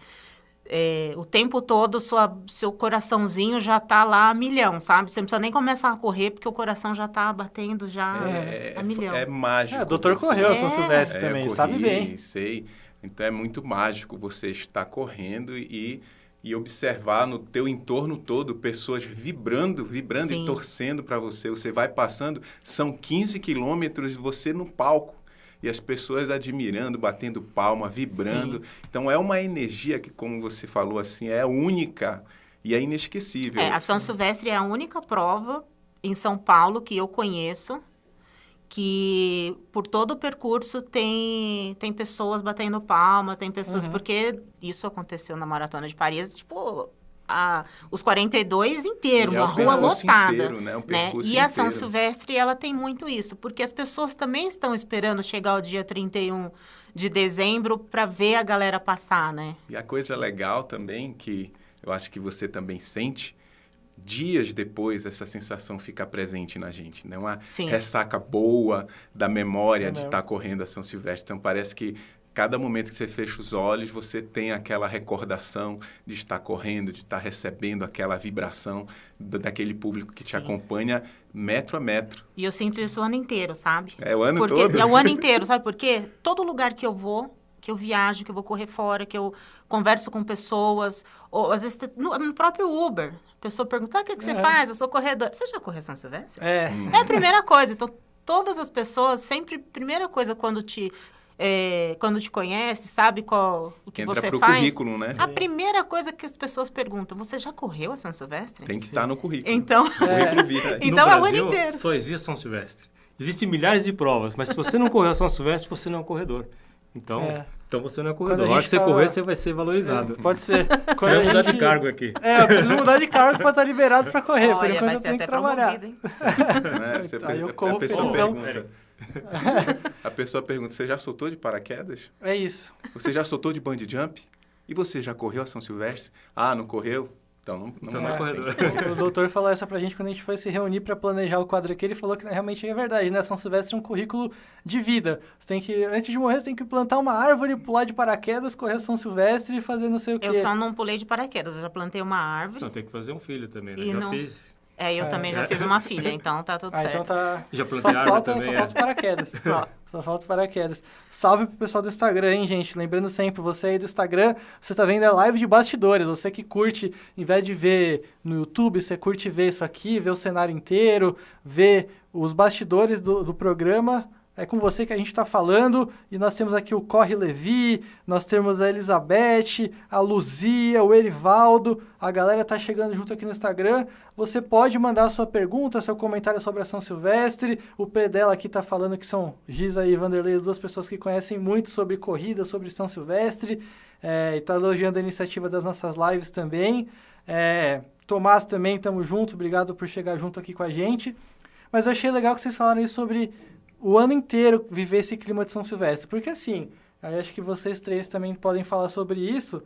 O tempo todo, seu coraçãozinho já tá lá a milhão, sabe? Você não precisa nem começar a correr, porque o coração já tá batendo a milhão. É mágico. O doutor correu a São Silvestre também, sabe bem. Sei. Então, é muito mágico você estar correndo e observar no teu entorno todo pessoas vibrando e torcendo para você. Você vai passando, são 15 quilômetros, você no palco. E as pessoas admirando, batendo palma, vibrando. Sim. Então, é uma energia que, como você falou, assim, é única e é inesquecível. A São Silvestre é a única prova em São Paulo que eu conheço que, por todo o percurso, tem pessoas batendo palma, tem pessoas... Porque isso aconteceu na Maratona de Paris, tipo... os 42 inteiro, uma rua lotada. Inteiro, né? E a São Silvestre, ela tem muito isso, porque as pessoas também estão esperando chegar o dia 31 de dezembro para ver a galera passar, né? E a coisa legal também, que eu acho que você também sente, dias depois essa sensação fica presente na gente, né? Uma ressaca boa da memória de estar correndo a São Silvestre. Então, parece que cada momento que você fecha os olhos, você tem aquela recordação de estar correndo, de estar recebendo aquela vibração daquele público que te acompanha metro a metro. E eu sinto isso o ano inteiro, sabe? É o ano todo? É o ano inteiro, sabe por quê? Todo lugar que eu vou, que eu viajo, que eu vou correr fora, que eu converso com pessoas, ou às vezes no próprio Uber, a pessoa pergunta, o que você faz? Eu sou corredor. Você já correu São Silvestre? É a primeira coisa. Então, todas as pessoas, sempre, primeira coisa quando te conhece, sabe o que você pro faz. Currículo, né? A primeira coisa que as pessoas perguntam, você já correu a São Silvestre? Tem que estar no currículo. Então, currículo vita. Então no é o Brasil, ano inteiro. Só existe São Silvestre. Existem milhares de provas, mas se você não correu a São Silvestre, você não é um corredor. Então você não é corredor. Na hora que você correr, você vai ser valorizado. Pode ser. Você vai mudar de cargo aqui. Eu preciso mudar de cargo para estar liberado para correr. Por enquanto vai eu ser tenho até que trabalhar. Hein? A pessoa pergunta, você já soltou de paraquedas? É isso. Você já soltou de bungee jump? E você já correu a São Silvestre? Ah, não correu? Então não é corredor. O doutor falou essa pra gente quando a gente foi se reunir para planejar o quadro aqui. Ele falou que realmente é verdade, né? São Silvestre é um currículo de vida. Você tem que, antes de morrer, você tem que plantar uma árvore, pular de paraquedas, correr a São Silvestre e fazer não sei o quê. Eu só não pulei de paraquedas, eu já plantei uma árvore. Não, tem que fazer um filho também, né? E Já não... fiz. Eu também já fiz uma filha, então tá tudo certo. Então tá... Já plantei árvore também, Só falta paraquedas. Só falta paraquedas. Salve pro pessoal do Instagram, hein, gente? Lembrando sempre, você aí do Instagram, você tá vendo a live de bastidores. Você que curte, em vez de ver no YouTube, você curte ver isso aqui, ver o cenário inteiro, ver os bastidores do programa. É com você que a gente está falando, e nós temos aqui o Corre Levi, nós temos a Elizabeth, a Luzia, o Erivaldo, a galera tá chegando junto aqui no Instagram. Você pode mandar sua pergunta, seu comentário sobre a São Silvestre. O Predella aqui tá falando que são Giza e Vanderlei, as duas pessoas que conhecem muito sobre corrida, sobre São Silvestre, e tá elogiando a iniciativa das nossas lives também. Tomás também, tamo junto, obrigado por chegar junto aqui com a gente. Mas eu achei legal que vocês falaram isso sobre o ano inteiro viver esse clima de São Silvestre. Porque assim, eu acho que vocês três também podem falar sobre isso.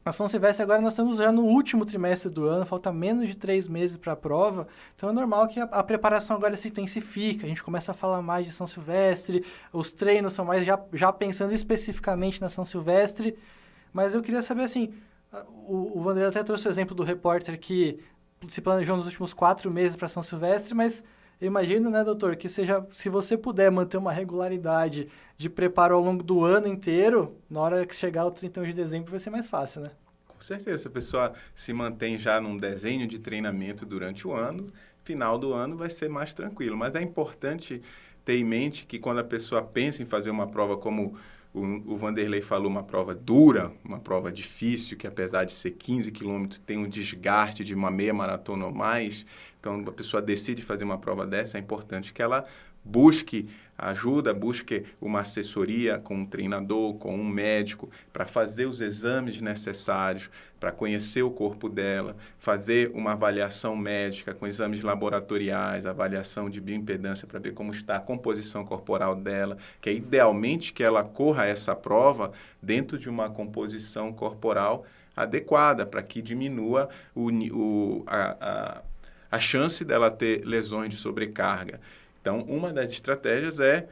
A São Silvestre agora nós estamos já no último trimestre do ano, falta menos de 3 meses para a prova. Então é normal que a preparação agora se intensifica, a gente começa a falar mais de São Silvestre, os treinos são mais já pensando especificamente na São Silvestre. Mas eu queria saber assim, o Vanderlei até trouxe o exemplo do repórter que se planejou nos últimos 4 meses para São Silvestre, mas eu imagino, né, doutor, que se você puder manter uma regularidade de preparo ao longo do ano inteiro, na hora que chegar o 31 de dezembro vai ser mais fácil, né? Com certeza, se a pessoa se mantém já num desenho de treinamento durante o ano, final do ano vai ser mais tranquilo. Mas é importante ter em mente que quando a pessoa pensa em fazer uma prova como o Vanderlei falou, uma prova dura, uma prova difícil, que apesar de ser 15 quilômetros, tem um desgaste de uma meia maratona ou mais. Então, a pessoa decide fazer uma prova dessa, é importante que ela busque ajuda, busque uma assessoria com um treinador, com um médico, para fazer os exames necessários, para conhecer o corpo dela, fazer uma avaliação médica com exames laboratoriais, avaliação de bioimpedância para ver como está a composição corporal dela, que é idealmente que ela corra essa prova dentro de uma composição corporal adequada, para que diminua a chance dela ter lesões de sobrecarga. Então, uma das estratégias é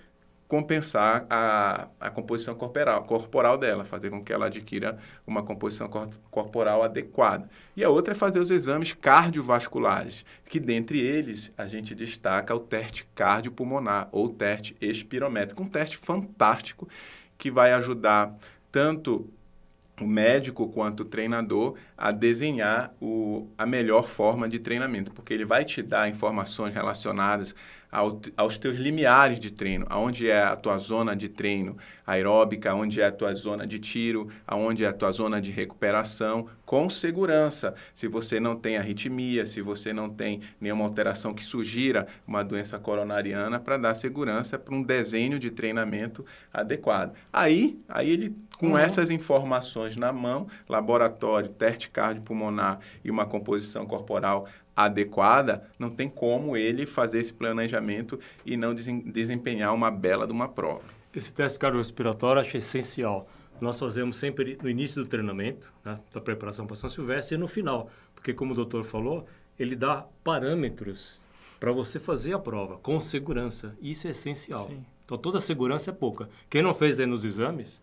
compensar a composição corporal dela, fazer com que ela adquira uma composição corporal adequada. E a outra é fazer os exames cardiovasculares, que dentre eles a gente destaca o teste cardiopulmonar ou teste espirométrico, um teste fantástico que vai ajudar tanto o médico quanto o treinador a desenhar a melhor forma de treinamento, porque ele vai te dar informações relacionadas aos teus limiares de treino, aonde é a tua zona de treino aeróbica, aonde é a tua zona de tiro, aonde é a tua zona de recuperação, com segurança. Se você não tem arritmia, se você não tem nenhuma alteração que sugira uma doença coronariana, para dar segurança para um desenho de treinamento adequado. Aí ele, com essas informações na mão, laboratório, teste cardiopulmonar e uma composição corporal adequada, não tem como ele fazer esse planejamento e não desempenhar uma bela de uma prova. Esse teste cardiorrespiratório eu acho essencial. Nós fazemos sempre no início do treinamento, né, da preparação para São Silvestre, e no final, porque como o doutor falou, ele dá parâmetros para você fazer a prova com segurança. Isso é essencial. Sim. Então toda a segurança é pouca. Quem não fez aí nos exames,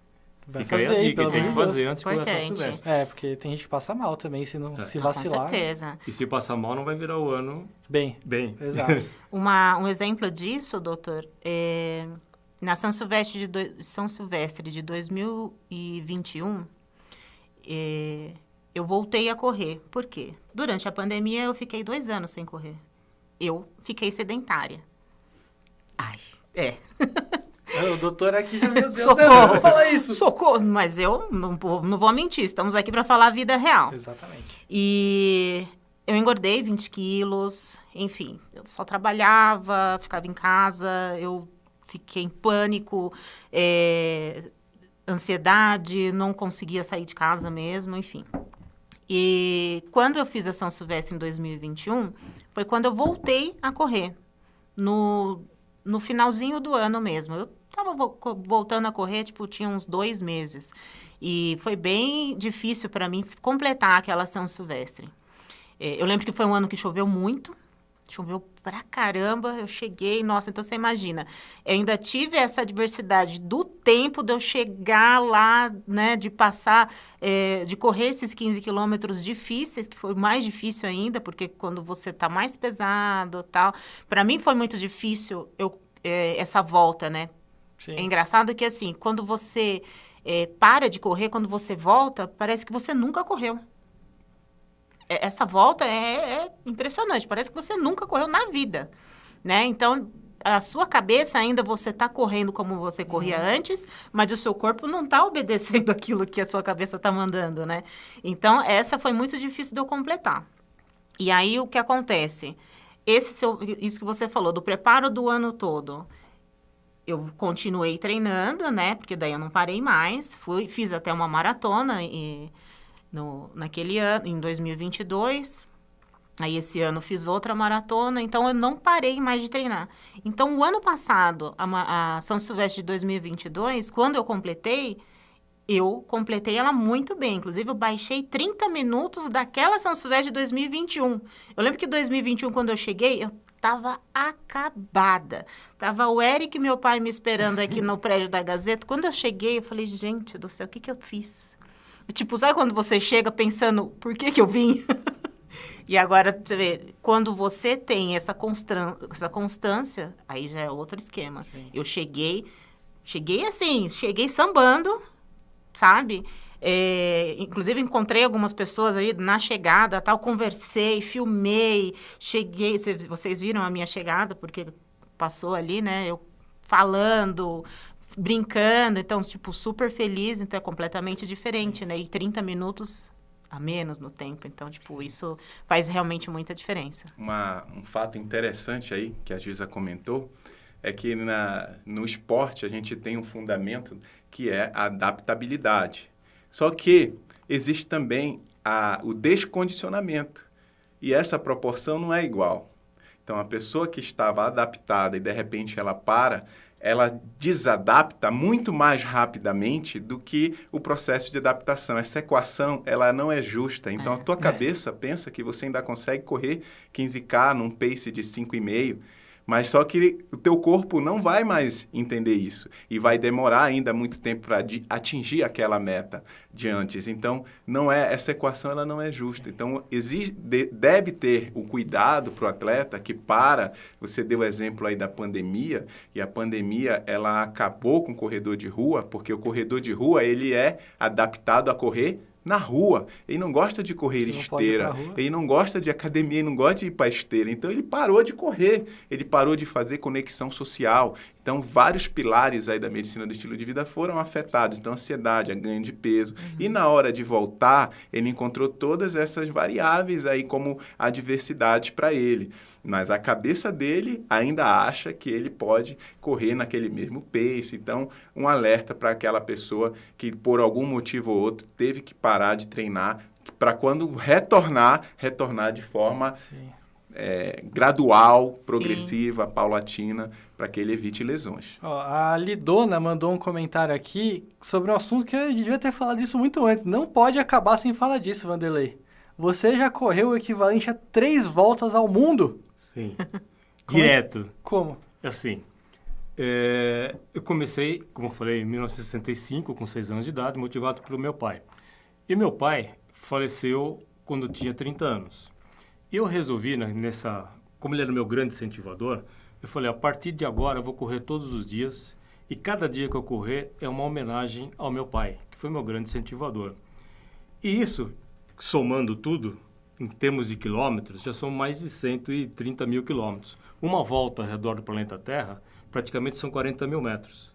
vai fica fazer, aí a dica, tem que fazer antes de começar a Silvestre. Porque tem gente que passa mal também, se vacilar. Com certeza. E se passar mal, não vai virar o ano bem. Exato. Um exemplo disso, doutor, na São Silvestre de 2021, eu voltei a correr. Por quê? Durante a pandemia, eu fiquei 2 anos sem correr. Eu fiquei sedentária. O doutor aqui já, meu Deus, socorro, não fala isso. Socorro, mas eu não vou mentir, estamos aqui para falar a vida real. Exatamente. E eu engordei 20 quilos, enfim, eu só trabalhava, ficava em casa, eu fiquei em pânico, ansiedade, não conseguia sair de casa mesmo, enfim. E quando eu fiz a São Silvestre em 2021, foi quando eu voltei a correr, no finalzinho do ano mesmo. Eu estava voltando a correr, tinha uns 2 meses. E foi bem difícil para mim completar aquela São Silvestre. Eu lembro que foi um ano que choveu muito. Choveu pra caramba, eu cheguei, nossa, então você imagina, eu ainda tive essa adversidade do tempo de eu chegar lá, né, de passar, de correr esses 15 quilômetros difíceis, que foi mais difícil ainda, porque quando você tá mais pesado, tal, para mim foi muito difícil essa volta, né? Sim. É engraçado que, assim, quando você para de correr, quando você volta, parece que você nunca correu. Essa volta é impressionante, parece que você nunca correu na vida, né? Então, a sua cabeça ainda você está correndo como você corria antes, mas o seu corpo não está obedecendo aquilo que a sua cabeça está mandando, né? Então, essa foi muito difícil de eu completar. E aí, o que acontece? Isso que você falou, do preparo do ano todo, eu continuei treinando, né? Porque daí eu não parei mais, fiz até uma maratona naquele ano, em 2022, aí esse ano fiz outra maratona, então eu não parei mais de treinar. Então, o ano passado, a São Silvestre de 2022, quando eu completei ela muito bem. Inclusive, eu baixei 30 minutos daquela São Silvestre de 2021. Eu lembro que em 2021, quando eu cheguei, eu tava acabada. Tava o Eric, meu pai, me esperando aqui no prédio da Gazeta. Quando eu cheguei, eu falei, gente do céu, o que eu fiz? Tipo, sabe quando você chega pensando, por que eu vim? E agora, você vê, quando você tem essa constância, aí já é outro esquema. Sim. Eu cheguei assim, cheguei sambando, sabe? Inclusive, encontrei algumas pessoas aí na chegada, tal, conversei, filmei, cheguei, vocês viram a minha chegada, porque passou ali, né, eu falando, brincando, então, tipo, super feliz, então é completamente diferente, né? E 30 minutos a menos no tempo, então, tipo, isso faz realmente muita diferença. Um fato interessante aí, que a Giza comentou, é que no esporte a gente tem um fundamento que é a adaptabilidade. Só que existe também o descondicionamento, e essa proporção não é igual. Então, a pessoa que estava adaptada e, de repente, ela desadapta muito mais rapidamente do que o processo de adaptação. Essa equação, ela não é justa. Então, a tua cabeça pensa que você ainda consegue correr 15K num pace de 5,5, mas só que o teu corpo não vai mais entender isso e vai demorar ainda muito tempo para atingir aquela meta de antes. Então, essa equação ela não é justa. Então, deve ter o cuidado para o atleta que você deu o exemplo aí da pandemia, e a pandemia ela acabou com o corredor de rua, porque o corredor de rua ele é adaptado a correr na rua. Ele não gosta de correr esteira, ele não gosta de academia, ele não gosta de ir para esteira. Então, ele parou de correr, ele parou de fazer conexão social. Então, vários pilares aí da medicina do estilo de vida foram afetados. Então, ansiedade, a ganho de peso. E na hora de voltar, ele encontrou todas essas variáveis aí como adversidades para ele. Mas a cabeça dele ainda acha que ele pode correr naquele mesmo pace. Então, um alerta para aquela pessoa que, por algum motivo ou outro, teve que parar de treinar, para quando retornar de forma gradual, progressiva, sim, paulatina, para que ele evite lesões. A Lidona mandou um comentário aqui sobre um assunto que a gente devia ter falado disso muito antes. Não pode acabar sem falar disso, Vanderlei. Você já correu o equivalente a 3 voltas ao mundo? Sim. Direto. Como? Assim, eu comecei, como eu falei, em 1965, com 6 anos de idade, motivado pelo meu pai. E meu pai faleceu quando eu tinha 30 anos. E eu resolvi, como ele era meu grande incentivador, eu falei, a partir de agora eu vou correr todos os dias, e cada dia que eu correr é uma homenagem ao meu pai, que foi meu grande incentivador. E isso, somando tudo, em termos de quilômetros, já são mais de 130 mil quilômetros. Uma volta ao redor do planeta Terra, praticamente são 40 mil metros.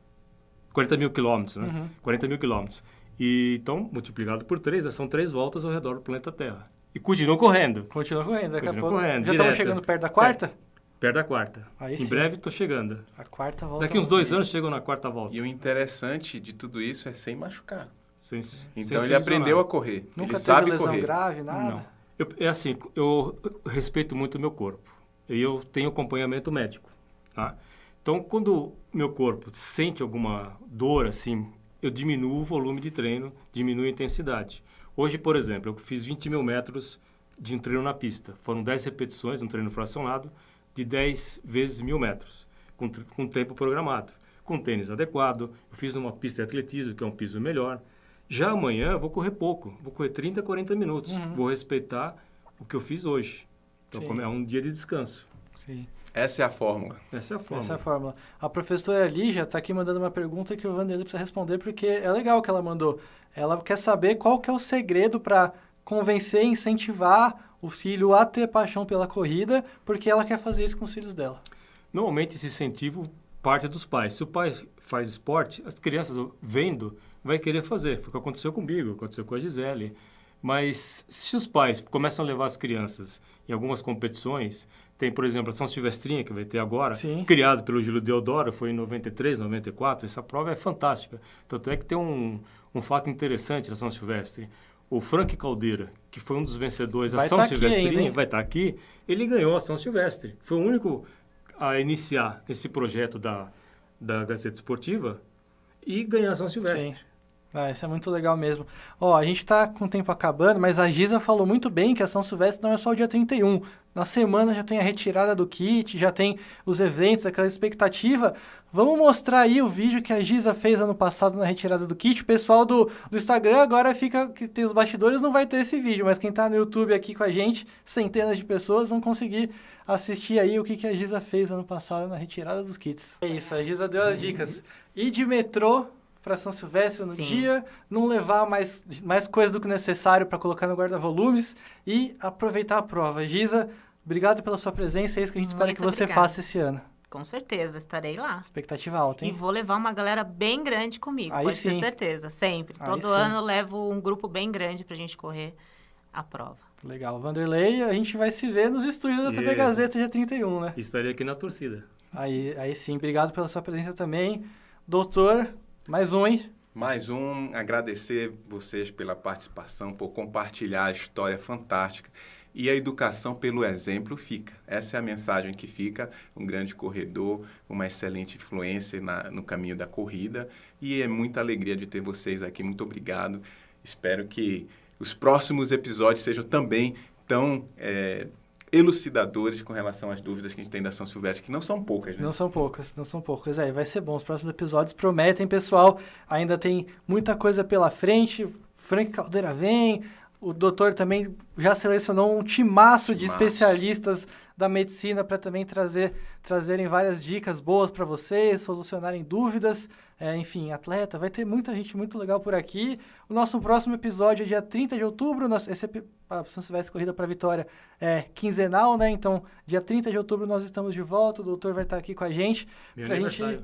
40 mil quilômetros, né? Uhum. 40 mil quilômetros. E, então, multiplicado por 3, são 3 voltas ao redor do planeta Terra. E continua correndo. Continua correndo. Daqui a pouco. Correndo, já estamos chegando perto da quarta? Perto da quarta. Aí em sim. breve estou chegando. A quarta volta. Daqui uns 2 anos chegam na quarta volta. E o interessante de tudo isso é sem machucar. Então sem ele aprendeu a correr. Nunca ele sabe lesão correr. Grave, nada? Não. Eu respeito muito o meu corpo. E eu tenho acompanhamento médico. Tá? Então, quando meu corpo sente alguma dor, assim, eu diminuo o volume de treino, diminuo a intensidade. Hoje, por exemplo, eu fiz 20 mil metros de um treino na pista. Foram 10 repetições, um treino fracionado, de 10 vezes 1.000 metros, com tempo programado, com tênis adequado. Eu fiz numa pista de atletismo, que é um piso melhor. Já amanhã eu vou correr pouco, vou correr 30, 40 minutos. Vou respeitar o que eu fiz hoje. Então, é um dia de descanso. Sim. Essa é a fórmula. Essa é a fórmula. A professora Lígia está aqui mandando uma pergunta que o Vanderlei precisa responder, porque é legal que ela mandou. Ela quer saber qual que é o segredo para convencer e incentivar o filho a ter paixão pela corrida, porque ela quer fazer isso com os filhos dela. Normalmente, esse incentivo parte dos pais. Se o pai faz esporte, as crianças, vendo, vai querer fazer. Foi o que aconteceu comigo, aconteceu com a Gisele. Mas se os pais começam a levar as crianças em algumas competições, tem, por exemplo, a São Silvestrinha, que vai ter agora, criado pelo Júlio Deodoro, foi em 93, 94, essa prova é fantástica. Tanto é que tem um fato interessante na São Silvestre. O Frank Caldeira, que foi um dos vencedores da São Silvestrinha, vai estar aqui, ele ganhou a São Silvestre. Foi o único a iniciar esse projeto da Gazeta Esportiva e ganhar a São Silvestre. Sim. Isso é muito legal mesmo. A gente está com o tempo acabando, mas a Giza falou muito bem que a São Silvestre não é só o dia 31. Na semana já tem a retirada do kit, já tem os eventos, aquela expectativa. Vamos mostrar aí o vídeo que a Giza fez ano passado na retirada do kit. O pessoal do Instagram agora que tem os bastidores, não vai ter esse vídeo, mas quem está no YouTube aqui com a gente, centenas de pessoas vão conseguir assistir aí o que a Giza fez ano passado na retirada dos kits. É isso, a Giza deu as dicas. Ir de metrô para São Silvestre no dia, não levar mais coisa do que necessário para colocar no guarda-volumes e aproveitar a prova. Giza, obrigado pela sua presença, é isso que a gente espera que você faça esse ano. Com certeza, estarei lá. Expectativa alta, hein? E vou levar uma galera bem grande comigo, pode ter certeza, sempre. Todo ano eu levo um grupo bem grande para a gente correr a prova. Legal. Vanderlei, a gente vai se ver nos estúdios da TV Gazeta dia 31, né? Estarei aqui na torcida. Aí sim, obrigado pela sua presença também. Doutor, mais um, hein? Mais um, agradecer vocês pela participação, por compartilhar a história fantástica. E a educação pelo exemplo fica. Essa é a mensagem que fica. Um grande corredor, uma excelente influência no caminho da corrida. E é muita alegria de ter vocês aqui. Muito obrigado. Espero que os próximos episódios sejam também tão elucidadores com relação às dúvidas que a gente tem da São Silvestre, que não são poucas, né? Não são poucas. Vai ser bom. Os próximos episódios prometem, pessoal. Ainda tem muita coisa pela frente. Frank Caldeira vem. O doutor também já selecionou um timaço de especialistas da medicina para também trazerem várias dicas boas para vocês, solucionarem dúvidas. Enfim, atleta, vai ter muita gente muito legal por aqui. O nosso próximo episódio é dia 30 de outubro. A São Silvestre Corrida para a Vitória é quinzenal, né? Então, dia 30 de outubro nós estamos de volta. O doutor vai estar aqui com a gente. Meu aniversário.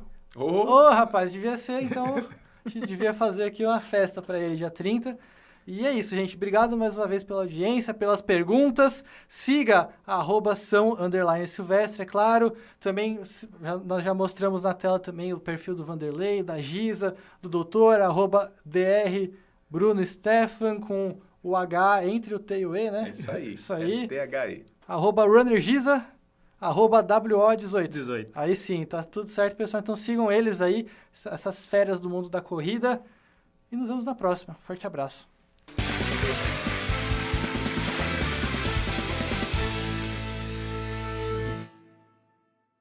Rapaz, devia ser, então... A gente devia fazer aqui uma festa para ele dia 30. E é isso, gente. Obrigado mais uma vez pela audiência, pelas perguntas. Siga @São_Silvestre, é claro. Também nós já mostramos na tela também o perfil do Vanderlei, da Giza, do doutor, @Dr. Bruno Stefan, com o H entre o T e o E, né? É isso aí. STHE. @RunnerGiza, @WO18. 18. Aí sim, tá tudo certo, pessoal. Então sigam eles aí, essas férias do mundo da corrida. E nos vemos na próxima. Forte abraço.